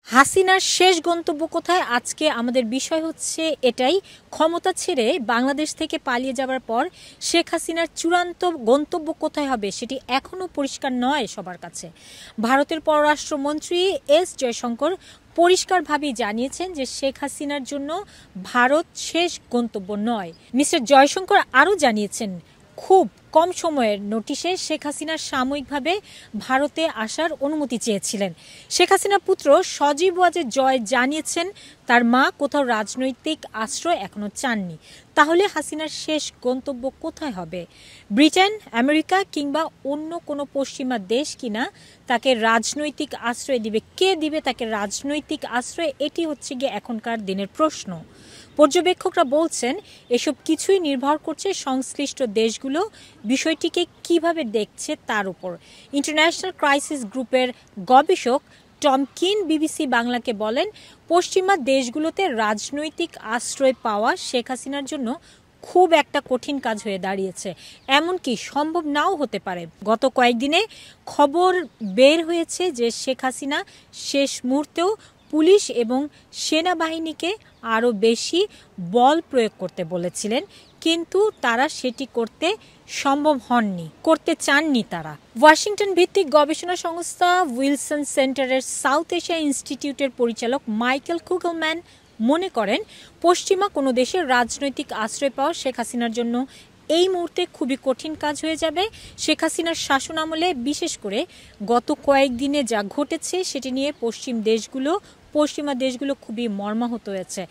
হাসিনার শেষ গন্তব্য কোথায়? আজকে আমাদের বিষয় হচ্ছে এটাই। ক্ষমতা ছেড়ে বাংলাদেশ থেকে পালিয়ে যাবার পর শেখ হাসিনার চূড়ান্ত গন্তব্য কোথায় হবে সেটি এখনও পরিষ্কার নয় সবার কাছে। ভারতের পররাষ্ট্রমন্ত্রী এস জয়শঙ্কর পরিষ্কারভাবেই জানিয়েছেন যে শেখ হাসিনার জন্য ভারত শেষ গন্তব্য নয়। মিস্টার জয়শঙ্কর আরও জানিয়েছেন খুব কম সময়ের নোটিশে শেখ হাসিনা সাময়িকভাবে ভারতে আসার অনুমতি চেয়েছিলেন। শেখ হাসিনার পুত্র সজীব ওয়াজেদ জয় জানিয়েছেন তার মা কোথাও রাজনৈতিক আশ্রয় এখনো চাননি। তাহলে হাসিনার শেষ গন্তব্য কোথায় হবে? ব্রিটেন, আমেরিকা কিংবা অন্য কোনো পশ্চিমা দেশ কিনা তাকে রাজনৈতিক আশ্রয় দিবে? কে দিবে তাকে রাজনৈতিক আশ্রয়? এটি হচ্ছে গিয়ে এখনকার দিনের প্রশ্ন। পর্যবেক্ষকরা বলছেন এসব কিছুই নির্ভর করছে সংশ্লিষ্ট দেশগুলো বিষয়টিকে কিভাবে দেখছে তার উপর। ইন্টারন্যাশনাল ক্রাইসিস গ্রুপের গবেষক টম কিন বিবিসি বাংলাকে বলেন, পশ্চিমা দেশগুলোতে রাজনৈতিক আশ্রয় পাওয়া শেখ হাসিনার জন্য খুব একটা কঠিন কাজ হয়ে দাঁড়িয়েছে, এমনকি সম্ভব নাও হতে পারে। গত কয়েকদিনে খবর বের হয়েছে যে শেখ হাসিনা শেষ মুহূর্তেও পুলিশ এবং সেনাবাহিনীকে আরও বেশি বল প্রয়োগ করতে বলেছিলেন, কিন্তু তারা সেটি করতে সম্ভব হননি, করতে চাননি তারা। ওয়াশিংটন ভিত্তিক গবেষণা সংস্থা উইলসন সেন্টারের সাউথ এশিয়া ইনস্টিটিউটের পরিচালক মাইকেল কুগলম্যান মনে করেন পশ্চিমা কোনো দেশের রাজনৈতিক আশ্রয় পাওয়া শেখ হাসিনার জন্য এই মুহূর্তে খুবই কঠিন কাজ হয়ে যাবে। শেখ হাসিনার শাসন আমলে বিশেষ করে গত কয়েকদিনে যা ঘটেছে সেটি নিয়ে পশ্চিমা দেশগুলো খুবই মর্মাহত হয়েছে।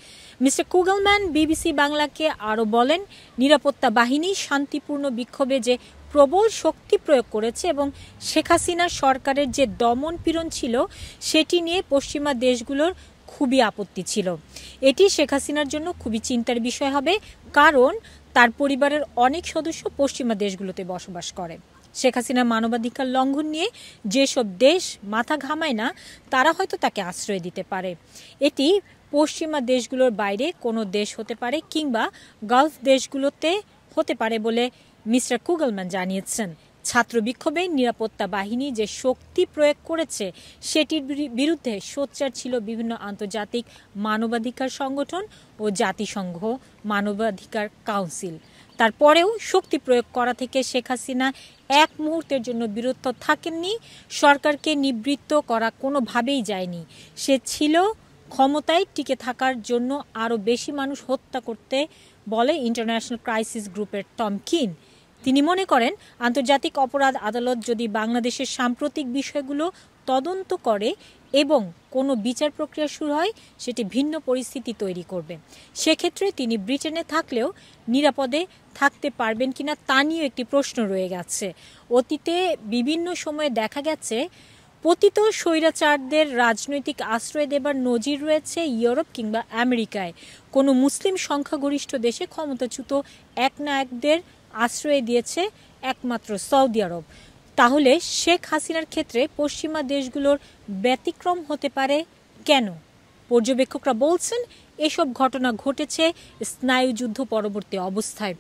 মিস্টার কুগলম্যান বিবিসি বাংলাকে আরও বলেন, নিরাপত্তা বাহিনী শান্তিপূর্ণ বিক্ষোভে যে প্রবল শক্তি প্রয়োগ করেছে এবং শেখ হাসিনা সরকারের যে দমন পীড়ন ছিল সেটি নিয়ে পশ্চিমা দেশগুলোর খুবই আপত্তি ছিল। এটি শেখ হাসিনার জন্য খুবই চিন্তার বিষয় হবে, কারণ তার পরিবারের অনেক সদস্য পশ্চিমা দেশগুলোতে বসবাস করে। শেখ হাসিনার মানবাধিকার লঙ্ঘন নিয়ে যেসব দেশ মাথা ঘামায় না তারা হয়তো তাকে আশ্রয় দিতে পারে। এটি পশ্চিমা দেশগুলোর বাইরে কোনো দেশ হতে পারে কিংবা গালফ দেশগুলোতে হতে পারে বলে মিস্টার কুগলম্যান জানিয়েছেন। ছাত্র বিক্ষোভে নিরাপত্তা বাহিনী যে শক্তি প্রয়োগ করেছে সেটির বিরুদ্ধে সোচ্চার ছিল বিভিন্ন আন্তর্জাতিক মানবাধিকার সংগঠন ও জাতিসংঘ মানবাধিকার কাউন্সিল। তারপরেও শক্তি প্রয়োগ করা থেকে শেখ হাসিনা এক মুহূর্তের জন্য বিরত থাকেননি। সরকারকে নিবৃত্ত করা কোনোভাবেই যায়নি। সে ছিল ক্ষমতায় টিকে থাকার জন্য আরও বেশি মানুষ হত্যা করতে বলে ইন্টারন্যাশনাল ক্রাইসিস গ্রুপের টম কিন। তিনি মনে করেন আন্তর্জাতিক অপরাধ আদালত যদি বাংলাদেশের সাম্প্রতিক বিষয়গুলো তদন্ত করে এবং কোনো বিচার প্রক্রিয়া শুরু হয় সেটি ভিন্ন পরিস্থিতি তৈরি করবে। সেক্ষেত্রে তিনি ব্রিটেনে থাকলেও নিরাপদে থাকতে পারবেন কিনা তা নিয়েও একটি প্রশ্ন রয়ে গেছে। অতীতে বিভিন্ন সময়ে দেখা গেছে পতিত স্বৈরাচারদের রাজনৈতিক আশ্রয় দেবার নজির রয়েছে ইউরোপ কিংবা আমেরিকায়। কোনো মুসলিম সংখ্যাগরিষ্ঠ দেশে ক্ষমতাচ্যুত একনায়কদের আশ্রয় দিয়েছে একমাত্র সৌদি আরব। তাহলে শেখ হাসিনার ক্ষেত্রে পশ্চিমা দেশগুলোর ব্যতিক্রম হতে পারে কেন? পর্যবেক্ষকরা বলছেন এসব ঘটনা ঘটেছে স্নায়ুযুদ্ধ পরবর্তী অবস্থায়।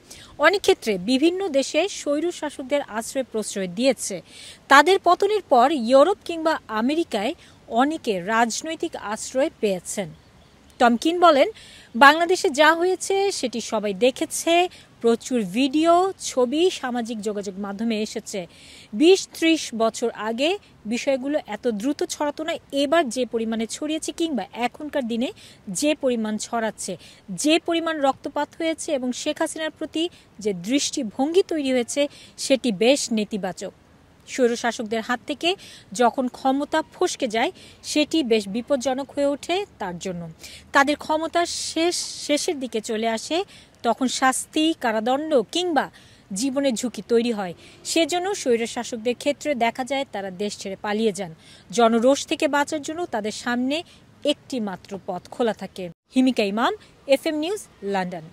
অনেক ক্ষেত্রে বিভিন্ন দেশে স্বৈরশাসকদের আশ্রয় প্রশ্রয় দিয়েছে। তাদের পতনের পর ইউরোপ কিংবা আমেরিকায় অনেকে রাজনৈতিক আশ্রয় পেয়েছেন। টম কিন বলেন, বাংলাদেশে যা হয়েছে সেটি সবাই দেখেছে। প্রচুর ভিডিও, ছবি সামাজিক যোগাযোগ মাধ্যমে এসেছে। 20-30 বছর আগে বিষয়গুলো এত দ্রুত ছড়াতো না। এবার যে পরিমাণে ছড়িয়েছে কিংবা এখনকার দিনে যে পরিমাণ ছড়াচ্ছে, যে পরিমাণ রক্তপাত হয়েছে এবং শেখ হাসিনার প্রতি যে দৃষ্টিভঙ্গি তৈরি হয়েছে সেটি বেশ নেতিবাচক। স্বৈরশাসকদের হাত থেকে যখন ক্ষমতা ফসকে যায় সেটি বেশ বিপজ্জনক হয়ে ওঠে তার জন্য। তাদের ক্ষমতা শেষের দিকে চলে আসে, তখন শাস্তি, কারাদণ্ড কিংবা জীবনের ঝুঁকি তৈরি হয়। সেজন্য স্বৈরশাসকদের ক্ষেত্রে দেখা যায় তারা দেশ ছেড়ে পালিয়ে যান। জনরোষ থেকে বাঁচার জন্য তাদের সামনে একটি মাত্র পথ খোলা থাকে। হিমিকা ইমাম, FM নিউজ, লন্ডন।